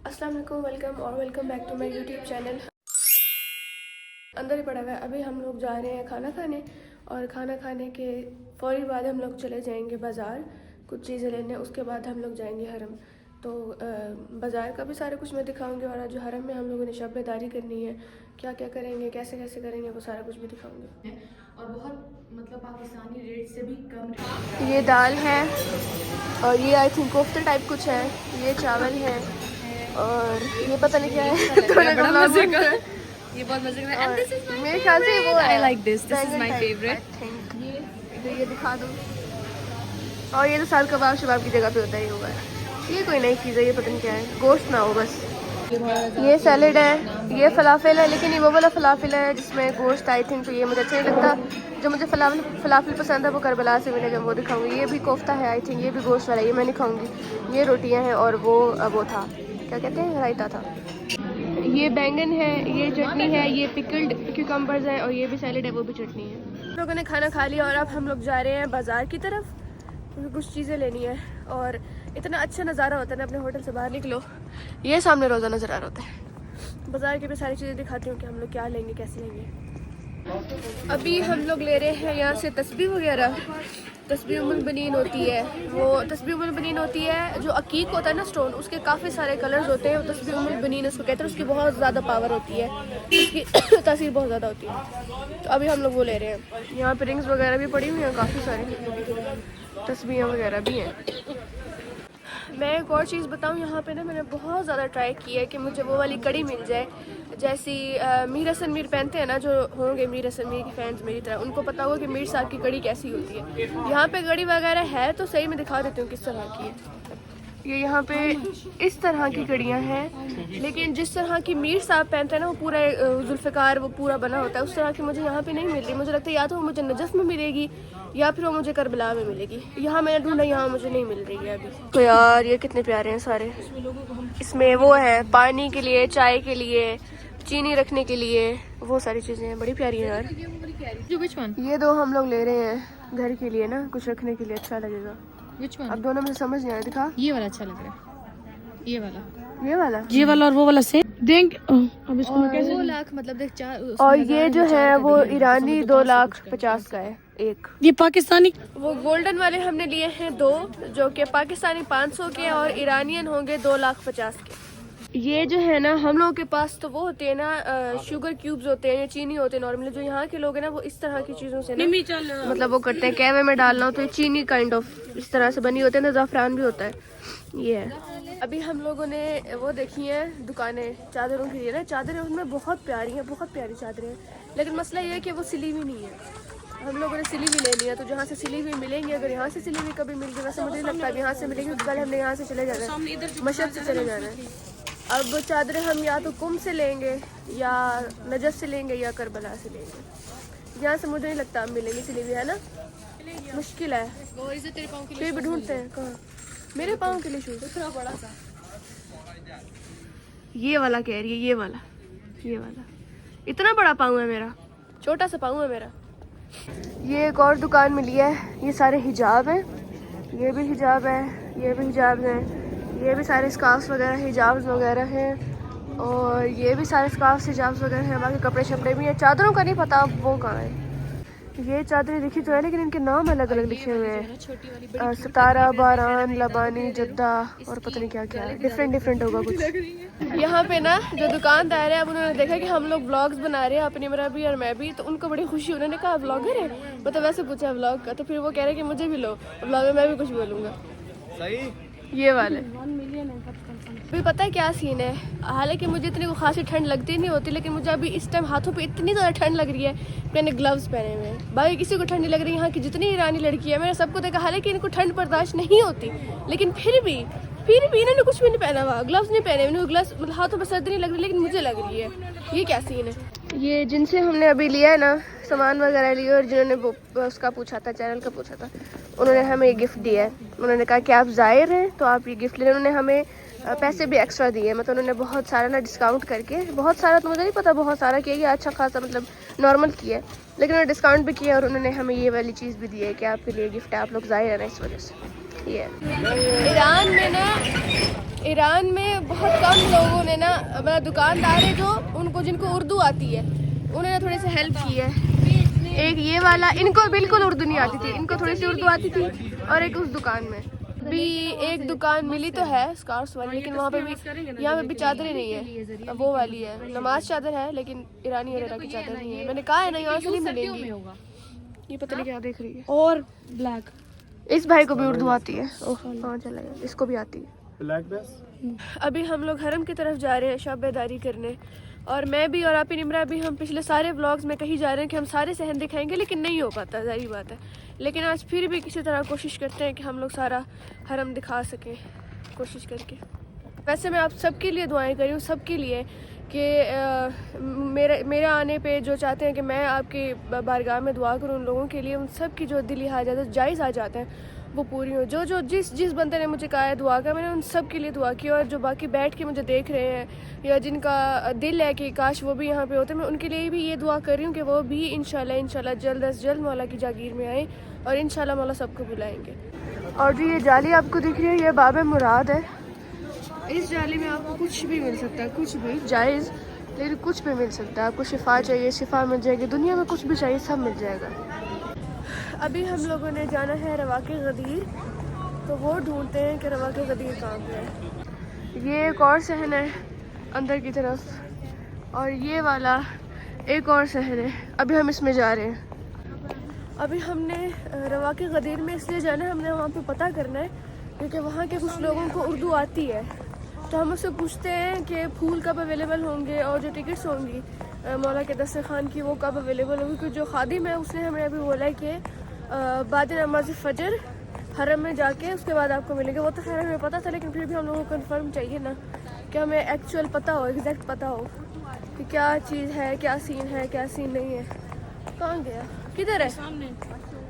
अस्सलाम वालेकुम, welcome back to my YouTube channel. अंदर ही पड़ा हुआ है। अभी हम लोग जा रहे हैं खाना खाने और खाना खाने के फ़ौरी बाद हम लोग चले जाएंगे बाज़ार कुछ चीज़ें लेने। उसके बाद हम लोग जाएंगे हरम। तो बाज़ार का भी सारा कुछ मैं दिखाऊंगी और जो हरम में हम लोगों ने शब-ए-दारी करनी है, क्या क्या करेंगे, कैसे कैसे करेंगे, वो सारा कुछ भी दिखाऊंगी। और बहुत मतलब पाकिस्तानी रेट से भी कम। ये दाल है और ये आई थिंक कोफ्ता टाइप कुछ है। ये चावल है और ये पता नहीं क्या है। बड़ा मजे का ये बहुत मजे का है। मेरे ख्याल से वो I like this is my I favourite. think। ये दिखा दूँ। और ये तो साल कबाब शबाब की जगह पे होता ही होगा। ये कोई नई चीज़ है, ये पता नहीं क्या है, गोश्त ना हो बस। ये सैलेड है, ये फलाफिल है, लेकिन ये वो वाला फलाफिल है जिसमें गोश्त आई थिंक। तो ये मुझे अच्छा नहीं लगता। जो मुझे फलाफिल पसंद है वो करबला से मिलेगा, वो दिखाऊंगी। ये भी कोफ्ता है आई थिंक, ये भी गोश्त वाला है, ये मैं नहीं खाऊंगी। ये रोटियां हैं और वो था क्या कहते हैं, रायता था। ये बैंगन है, ये चटनी है, ये पिकल्ड क्यूकम्बर्स हैं और ये भी सैलेड है, वो भी चटनी है। हम लोगों ने खाना खा लिया और अब हम लोग जा रहे हैं बाज़ार की तरफ, क्योंकि कुछ चीज़ें लेनी है। और इतना अच्छा नज़ारा होता है ना, अपने होटल से बाहर निकलो, ये सामने रोज़ा नज़र आ रहा होता है। बाज़ार की भी सारी चीज़ें दिखाती हूँ कि हम लोग क्या लेंगे, कैसे लेंगे। अभी हम लोग ले रहे हैं यहाँ से तस्बीह वगैरह। तस्बीह उम्मुल बनीन होती है, वो तस्बीह उम्मुल बनीन होती है। जो अकीक होता है ना स्टोन, उसके काफ़ी सारे कलर्स होते हैं। वो तस्बीह उम्मुल बनीन उसको कहते हैं। उसकी बहुत ज़्यादा पावर होती है, उसकी तासीर बहुत ज़्यादा होती है। तो अभी हम लोग वो ले रहे हैं। यहाँ पे रिंग्स वगैरह भी पड़ी हुई हैं, काफ़ी सारी तस्बीहें वगैरह भी हैं। मैं एक और चीज़ बताऊँ, यहाँ पे ना मैंने बहुत ज़्यादा ट्राई की है कि मुझे वो वाली कड़ी मिल जाए जैसी मीर हसन मीर पहनते हैं ना। जो होंगे मीर हसन मीर की फैंस मेरी तरह, उनको पता होगा कि मीर साहब की कड़ी कैसी होती है। यहाँ पे कड़ी वगैरह है तो सही, मैं दिखा देती हूँ किस तरह की है। ये यहाँ पे इस तरह की कड़ियाँ हैं, लेकिन जिस तरह की मीर साहब पहनते हैं ना, वो पूरा जुल्फ़िकार वो पूरा बना होता है, उस तरह की मुझे यहाँ पे नहीं मिल रही। मुझे लगता है या तो वो मुझे नजफ़ में मिलेगी या फिर वो मुझे करबला में मिलेगी। यहाँ मैंने ढूंढा, यहाँ मुझे नहीं मिल रही है अभी। तो यार ये कितने प्यारे हैं सारे। इसमें वो है पानी के लिए, चाय के लिए, चीनी रखने के लिए, वो सारी चीज़ें हैं, बड़ी प्यारी है यार। ये दो हम लोग ले रहे हैं घर के लिए ना, कुछ रखने के लिए अच्छा लगेगा। अब दोनों में समझ नहीं आया, दिखा। ये वाला अच्छा लग रहा है, ये वाला और वो वाला से देंगे। अब इसको मैं कैसे 2 लाख मतलब देख 4। और ये जो है वो ईरानी 2,50,000 का है एक। ये पाकिस्तानी वो गोल्डन वाले हमने लिए हैं 2, जो कि पाकिस्तानी 500 के और ईरानियन होंगे 2,50,000 के। ये जो है ना, हम लोगों के पास तो वो होते हैं ना शुगर क्यूब्स होते हैं, चीनी होते हैं नॉर्मली। जो यहाँ के लोग हैं ना, वो इस तरह की चीज़ों से ना मतलब वो करते हैं। कहवे में डालना हो तो ये चीनी काइंड ऑफ इस तरह से बनी होती है ना, ज़ाफ़रान भी होता है। ये है। अभी हम लोगों ने वो देखी हैं दुकानें चादरों की लिए ना। चादरें उनमें बहुत प्यारी हैं, बहुत प्यारी चादरें हैं, लेकिन मसला ये है कि वो सिली हुई नहीं है। हम लोगों ने सिली हुई लेनी है, तो जहाँ से सिली हुई मिलेंगी, अगर यहाँ से सिली हुई कभी मिल गई, वैसे मुझे नहीं लगता अब यहाँ से मिलेंगी। कल हमने यहाँ से चले जाना है, मशहद से चले जाना है। अब चादरें हम या तो कुम से लेंगे या नजफ से लेंगे या करबला से लेंगे। यहाँ से मुझे नहीं लगता अब मिलेंगी सिली हुई, है ना, मुश्किल है। फिर भी ढूंढते हैं कहाँ। मेरे पाँव के लिए शूज इतना बड़ा सा, ये वाला कह रही है, ये वाला इतना बड़ा पाँव है मेरा, छोटा सा पाँव है मेरा। ये एक और दुकान मिली है, ये सारे हिजाब हैं। ये भी हिजाब है, ये भी हिजाब हैं, ये भी सारे स्कार्फ्स वगैरह हिजाब्स वगैरह हैं, और ये भी सारे स्कार्फ्स हिजाब्स वगैरह हैं। बाकी कपड़े शपड़े भी हैं। चादरों का नहीं पता अब वो कहाँ है। ये चादरें दिखी तो है, लेकिन इनके नाम अलग अलग लिखे हुए हैं। सितारा, बारान, लबानी, जद्दा और पता नहीं क्या क्या है, डिफरेंट होगा कुछ। यहाँ पे ना जो दुकानदार है, अब उन्होंने देखा कि हम लोग व्लॉग्स बना रहे हैं, अपनी मेरा भी और मैं भी, तो उनको बड़ी खुशी। उन्होंने कहा व्लॉगर है, मतलब वैसे पूछा व्लॉग का, तो फिर वो कह रहे हैं कि मुझे भी लो व्लॉग में, मैं भी कुछ बोलूँगा। ये वाले भी पता है क्या सीन है। हालांकि मुझे इतनी खासी ठंड लगती नहीं होती, लेकिन मुझे अभी इस टाइम हाथों पे इतनी ज़्यादा ठंड लग रही है, मैंने ग्लव्स पहने हुए हैं। बाकी किसी को ठंड नहीं लग रही। यहाँ की जितनी ईरानी लड़की है, मैंने सबको देखा, हालांकि इनको ठंड बर्दाश्त नहीं होती, लेकिन फिर भी इन्होंने कुछ भी नहीं पहना हुआ, ग्लव्स नहीं पहने हुए। ग्लव्स मतलब हाथों पर सर्दी नहीं लग रही, लेकिन मुझे लग रही है। ये क्या सीन है। ये जिनसे हमने अभी लिया है ना सामान वगैरह लिए, और जिन्होंने वो उसका पूछा था, चैनल का पूछा था, उन्होंने हमें ये गिफ्ट दिया है। उन्होंने कहा कि आप ज़ाहिर हैं तो आप ये गिफ्ट ले। उन्होंने हमें पैसे भी एक्स्ट्रा दिए, मतलब उन्होंने बहुत सारा ना डिस्काउंट करके, बहुत सारा तो मुझे नहीं पता, बहुत सारा किया या अच्छा खासा मतलब नॉर्मल किया है, लेकिन उन्होंने डिस्काउंट भी किया। और उन्होंने हमें ये वाली चीज़ भी दी है कि आपके लिए गिफ्ट है, आप लोग ज़ाहिर है ना, इस वजह से। ये ईरान में बहुत कम लोग ने ना मतलब दुकानदार है जो उनको जिनको उर्दू आती है उन्होंने थोड़ी सी हेल्प की है। एक ये वाला, इनको बिल्कुल उर्दू नहीं आती थी, इनको थोड़ी सी उर्दू आती थी। और एक उस दुकान में भी एक दुकान मिली तो है स्कार्फ वाली, लेकिन वहाँ पे भी यहाँ पे भी चादरें नहीं है, वो वाली है नमाज चादर है, लेकिन ईरानी वगैरह की चादर नहीं है। मैंने कहा है ना यहाँ से नहीं मिलेंगी। ये पता नहीं क्या देख रही है। और ब्लैक, इस भाई को भी उर्दू आती है। ओह हाँ चला गया, इसको भी आती है। अभी हम लोग हरम की तरफ जा रहे हैं शब-ए-दारी करने, और मैं भी और आपी निमरा भी, हम पिछले सारे व्लॉग्स में कहीं जा रहे हैं कि हम सारे सहन दिखाएंगे, लेकिन नहीं हो पाता, ज़ाहिर बात है। लेकिन आज फिर भी किसी तरह कोशिश करते हैं कि हम लोग सारा हरम दिखा सकें कोशिश करके। वैसे मैं आप सबके लिए दुआएं करी हूँ, सबके लिए कि मेरे आने पे जो चाहते हैं कि मैं आपकी बारगाह में दुआ करूँ उन लोगों के लिए, उन सब की जो दिली हाजत जायज़ आ जाते हैं वो पूरी हो। जो जिस बंदे ने मुझे कहा है दुआ का, मैंने उन सब के लिए दुआ की। और जो बाकी बैठ के मुझे देख रहे हैं या जिनका दिल है कि काश वो भी यहाँ पे होते, मैं उनके लिए भी ये दुआ कर रही हूँ कि वो भी इंशाल्लाह जल्द अज जल्द मौला की जागीर में आए और इंशाल्लाह मौला सबको बुलाएंगे। और जो ये जाली आपको दिख रही है ये बाब मुराद है। इस जाली में आपको कुछ भी मिल सकता है, कुछ भी जायज़, लेकिन कुछ भी मिल सकता है। आपको शिफा चाहिए शिफा मिल जाएगी, दुनिया में कुछ भी चाहिए सब मिल जाएगा। अभी हम लोगों ने जाना है रवाके गदीर, तो वो ढूंढते हैं कि रवाके गदीर कहाँ पे है। ये एक और सहन है अंदर की तरफ, और ये वाला एक और सहन है। अभी हम इसमें जा रहे हैं। अभी हमने रवाके गदीर में इसलिए जाना है, हमने वहाँ पे पता करना है क्योंकि वहाँ के कुछ लोगों को उर्दू आती है। तो हम उससे पूछते हैं कि फूल कब अवेलेबल होंगे और जो टिकट्स होंगी मौला के दस्तरखान की वो कब अवेलेबल होगी। क्योंकि जो खादिम है उसने हमें अभी बोला है कि बाद नमाज फजर हरम में जाके उसके बाद आपको मिलेंगे। वो तो खैर हमें पता था, लेकिन फिर भी हम लोगों को कंफर्म चाहिए ना कि हमें एक्चुअल पता हो, एग्जैक्ट पता हो कि क्या चीज़ है, क्या सीन है, क्या सीन नहीं है। कहाँ गया, किधर है?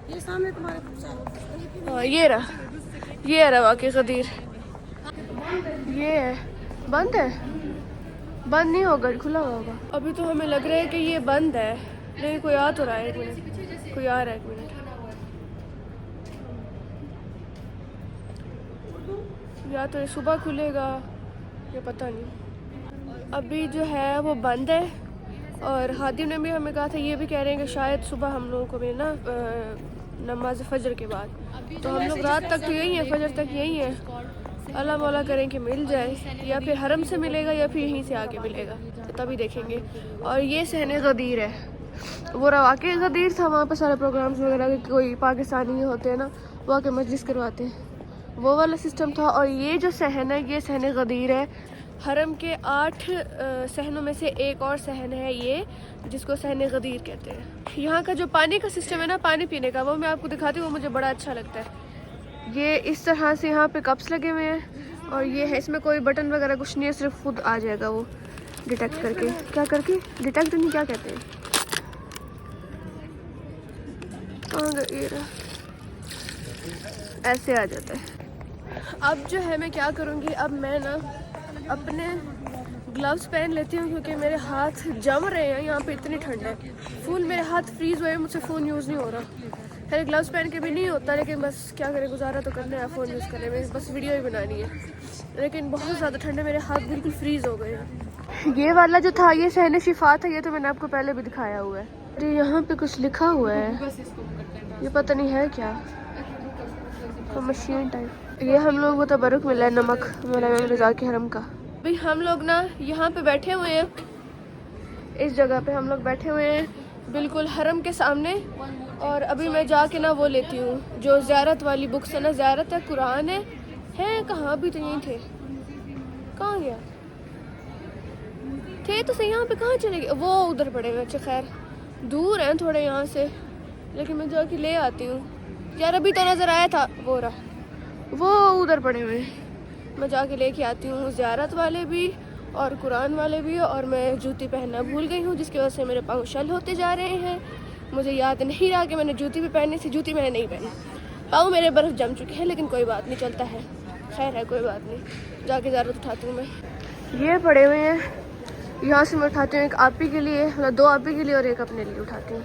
ये सामने तुम्हारे। हाँ ये रहा, ये है रवाके गदीर। ये है, बंद है? बंद नहीं होगा, खुला हुआ होगा। अभी तो हमें लग रहा है कि ये बंद है, लेकिन कोई आ तो रहा है। एक मिनट, कोई आ रहा है, एक मिनट। या तो ये सुबह खुलेगा या पता नहीं। अभी जो है वो बंद है, और हादिम ने भी हमें कहा था, ये भी कह रहे हैं कि शायद सुबह हम लोगों को मिलना नमाज फजर के बाद। तो हम लोग रात तक तो यही है, फजर तक यही है। अल्लाह मौला करें कि मिल जाए, या फिर हरम से मिलेगा या फिर यहीं से आके मिलेगा, तो तभी देखेंगे। और ये सहने गदीर है, वो रवाके गदीर था, वहाँ पर सारे प्रोग्राम्स वगैरह कोई पाकिस्तानी होते हैं ना वो आके मजलिस करवाते हैं, वो वाला सिस्टम था। और ये जो सहन है ये सहने गदीर है। हरम के 8 सहनों में से एक और सहन है ये, जिसको सहने गदीर कहते हैं। यहाँ का जो पानी का सिस्टम है ना, पानी पीने का, वो मैं आपको दिखाती हूँ, वो मुझे बड़ा अच्छा लगता है। ये इस तरह से यहाँ पे कप्स लगे हुए हैं, और ये है, इसमें कोई बटन वगैरह कुछ नहीं है, सिर्फ खुद आ जाएगा वो डिटेक्ट करके। क्या करके डिटेक्ट नहीं, क्या कहते हैं, ऐसे आ जाता है। अब जो है मैं क्या करूँगी, अब मैं ना अपने ग्लव्स पहन लेती हूँ, क्योंकि मेरे हाथ जम रहे हैं, यहाँ पे इतनी ठंड है। फुल मेरे हाथ फ्रीज हुए, मुझसे फ़ोन यूज़ नहीं हो रहा। खैर ग्लव्स पहन के भी नहीं होता, लेकिन बस क्या करें, गुजारा तो करना है फ़ोन यूज़ करने में, बस वीडियो ही बनानी है। लेकिन बहुत ज़्यादा ठंड है, मेरे हाथ बिल्कुल फ्रीज हो गए हैं। ये वाला जो था ये सहने शिफा था, ये तो मैंने आपको पहले भी दिखाया हुआ है। अरे यहाँ पे कुछ लिखा हुआ है, ये पता नहीं है क्या, तो मशीन टाइप। ये हम लोग को तबरुक मिला है, नमक मौला इमाम रज़ा के हरम का। भाई हम लोग ना यहाँ पे बैठे हुए हैं, इस जगह पे हम लोग बैठे हुए हैं बिल्कुल हरम के सामने। और अभी मैं जाके ना वो लेती हूँ जो ज़ियारत वाली बुक्स है ना, ज़ियारत है, कुरान है कहाँ, अभी तो यहीं थे, कहाँ गया थे तो सही, यहाँ पे कहाँ चले गए, वो उधर पड़े हुए। अच्छा खैर दूर हैं थोड़े यहाँ से, लेकिन मैं जाके ले आती हूँ यार। अभी तो नज़र आया था, वो रहा, वो उधर पड़े हुए हैं, मैं जाके लेके आती हूँ ज़ियारत वाले भी और कुरान वाले भी। और मैं जूती पहनना भूल गई हूँ, जिसकी वजह से मेरे पाँव शल होते जा रहे हैं। मुझे याद नहीं रहा कि मैंने जूती भी पहनी थी, जूती मैंने नहीं पहनी, पाँव मेरे बर्फ़ जम चुके हैं, लेकिन कोई बात नहीं, चलता है, खैर है, कोई बात नहीं। जाके ज़्यारत उठाती हूँ मैं। ये पड़े हुए हैं, यहाँ से मैं उठाती हूँ, एक आपी के लिए, मतलब 2 आपी के लिए और एक अपने लिए उठाती हूँ।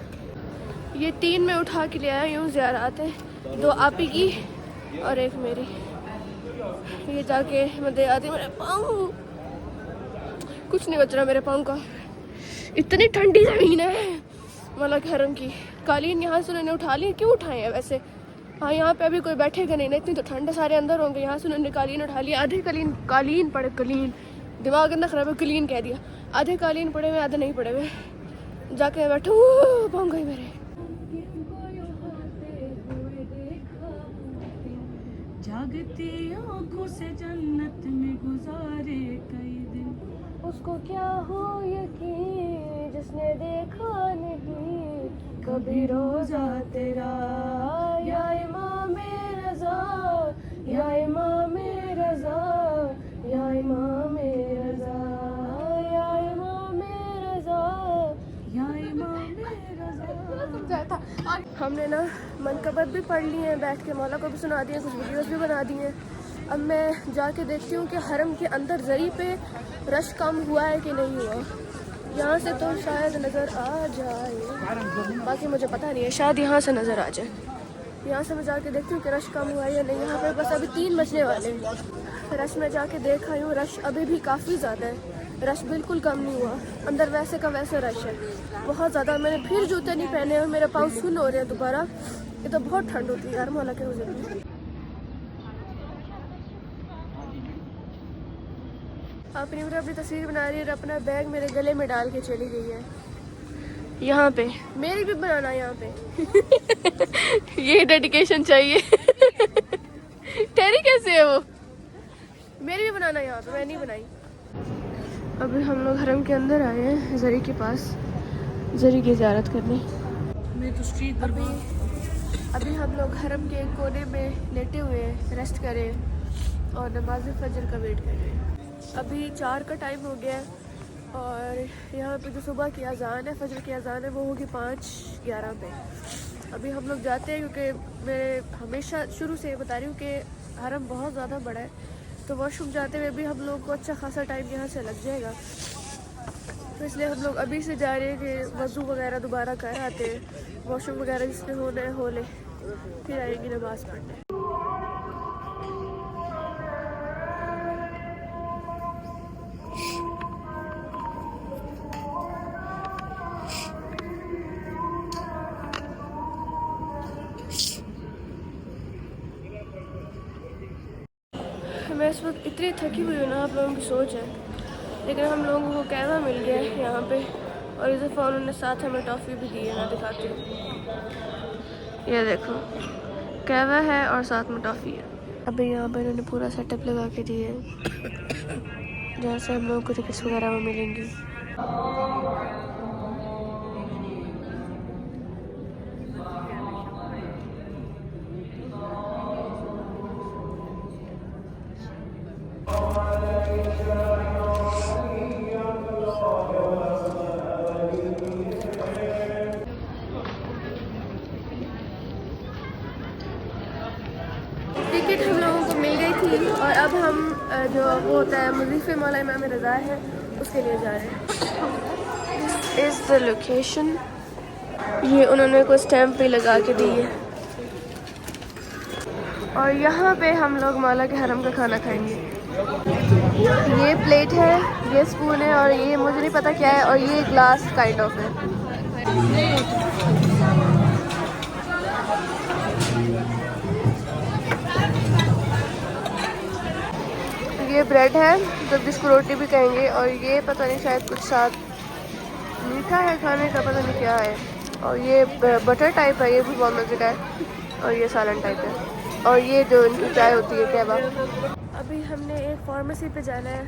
ये 3 में उठा के ले आया हूँ ज़ियारत है, 2 आपी की और एक मेरी। ये जाके मैं दे आती हूँ, मेरे पाँव कुछ नहीं बच रहा मेरे पाँव का। इतनी ठंडी ज़मीन है मौला के हरम की। कालीन यहाँ से उन्होंने उठा ली, क्यों उठाए हैं वैसे? हाँ, यहाँ पे अभी कोई बैठेगा नहीं ना, इतनी तो ठंड है, सारे अंदर होंगे। यहाँ से उन्होंने कालीन उठा लिया, आधे कालीन पड़े, कलीन दिमाग इतना खराब है, कलीन कह दिया। आधे कालीन पड़े हुए, आधे नहीं पड़े हुए। जाके बैठो, पाँव गए मेरे। जागती आंखों से जन्नत में गुजारे कई दिन। उसको क्या हो यकीन जिसने देखा नहीं कभी रोजा तेरा, या इमाम रज़ा, या इमाम रज़ा, या इमाम रज़ा, या इमाम रज़ा, या इमाम रज़ा। हमने ना मनकबत भी पढ़ ली है, बैठ के मौला को भी सुना दिए, कुछ वीडियोस भी बना दी हैं। अब मैं जाके देखती हूँ कि हरम के अंदर ज़री पे रश कम हुआ है कि नहीं हुआ। यहाँ से तो शायद नज़र आ जाए, बाकी मुझे पता नहीं है, शायद यहाँ से नज़र आ जाए। यहाँ से मैं जाके देखती हूँ कि रश कम हुआ है या नहीं। यहाँ पे बस अभी 3 बजने वाले हैं। रश में जाके देख आई हूँ, रश अभी भी काफ़ी ज़्यादा है, रश बिल्कुल कम नहीं हुआ। अंदर वैसे का वैसे रश है, बहुत ज़्यादा। मैंने फिर जूते नहीं पहने और मेरे पाँव सुन्न हो रहे हैं दोबारा। ये तो बहुत ठंड होती है यार मौला के हुज़ूर में। अपनी अपनी तस्वीर बना रही है और अपना बैग मेरे गले में डाल के चली गई है। यहाँ पे मेरी भी बनाना, यहाँ पे ये डेडिकेशन चाहिए। तेरी कैसे है वो? मेरी भी बनाना यहाँ पे, मैं नहीं बनाई। अभी हम लोग हरम के अंदर आए हैं, ज़री के पास, ज़री की ज़ियारत करने। मैं तो स्ट्रीट अभी हम लोग हरम के एक कोने में लेटे हुए हैं, रेस्ट कर रहे हैं और नमाज फजर का वेट कर रहे हैं। अभी 4 का टाइम हो गया है और यहाँ पे जो सुबह की अजान है, फजर की अजान है, वो होगी 5:11 पे। अभी हम लोग जाते हैं क्योंकि मैं हमेशा शुरू से बता रही हूँ कि हरम बहुत ज़्यादा बड़ा है, तो वॉशरूम जाते हुए भी हम लोग को अच्छा खासा टाइम यहाँ से लग जाएगा। तो इसलिए हम लोग अभी से जा रहे हैं कि वज़ू वगैरह दोबारा कर आते हैं, वॉशरूम वगैरह जिसमें होना है हो ले, फिर आएंगी नमाज़ पढ़ने। मैं इस वक्त इतनी थकी हुई हूँ ना, आप लोगों की सोच है, लेकिन हम लोगों को कहवा मिल गया है यहाँ पे। और इस दफ़ा उन्होंने साथ हमें टॉफ़ी भी दी है, मैं दिखाती हूँ। ये देखो, कहवा है और साथ में टॉफ़ी है। अभी यहाँ पे इन्होंने पूरा सेटअप लगा के दिया है, जहाँ से हम लोगों को टिकट्स वगैरह में मिलेंगी। टिकट हम लोगों को मिल गई थी और अब हम जो वो होता है मुज़ीफ़े मौला इमाम रज़ा है, उसके लिए जा रहे हैं। Is the location. ये उन्होंने कोई स्टैम्प भी लगा के दी है और यहाँ पे हम लोग मौला के हरम का खाना खाएंगे। ये प्लेट है, ये स्पून है और ये मुझे नहीं पता क्या है, और ये ग्लास काइंड ऑफ है। ये ब्रेड है, तो जिसको रोटी भी कहेंगे, और ये पता नहीं शायद कुछ साथ मीठा है खाने का, पता नहीं क्या है। और ये बटर टाइप है, ये भी बहुत मज़े का है। और ये सालन टाइप है, और ये जो इनकी चाय होती है कहवा। अभी हमने एक फार्मेसी पे जाना है,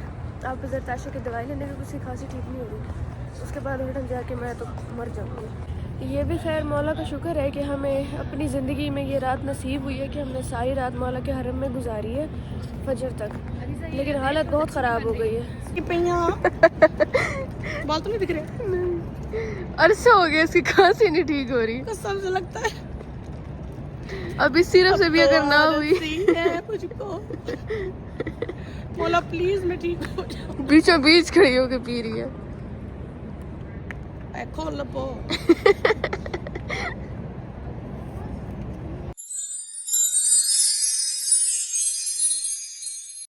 आप इधर ताशा की दवाई लेने की, कुछ खांसी ठीक नहीं हो रही, उसके बाद होटल जाके मैं तो मर जाऊँगी। ये भी खैर मौला का शुक्र है कि हमें अपनी ज़िंदगी में ये रात नसीब हुई है कि हमने सारी रात मौला के हरम में गुजारी है फजर तक, लेकिन हालत बहुत ख़राब हो गई है। बाल तो नहीं दिख रहे, अरसा हो गया इसकी खांसी नहीं ठीक हो रही, कसम से लगता है। अभी सिर्फ से भी अगर ना हुई है मुझको, मौला प्लीज मैं ठीक हो जाऊं। बीचों बीच खड़ी होके पी रही है। खोल लो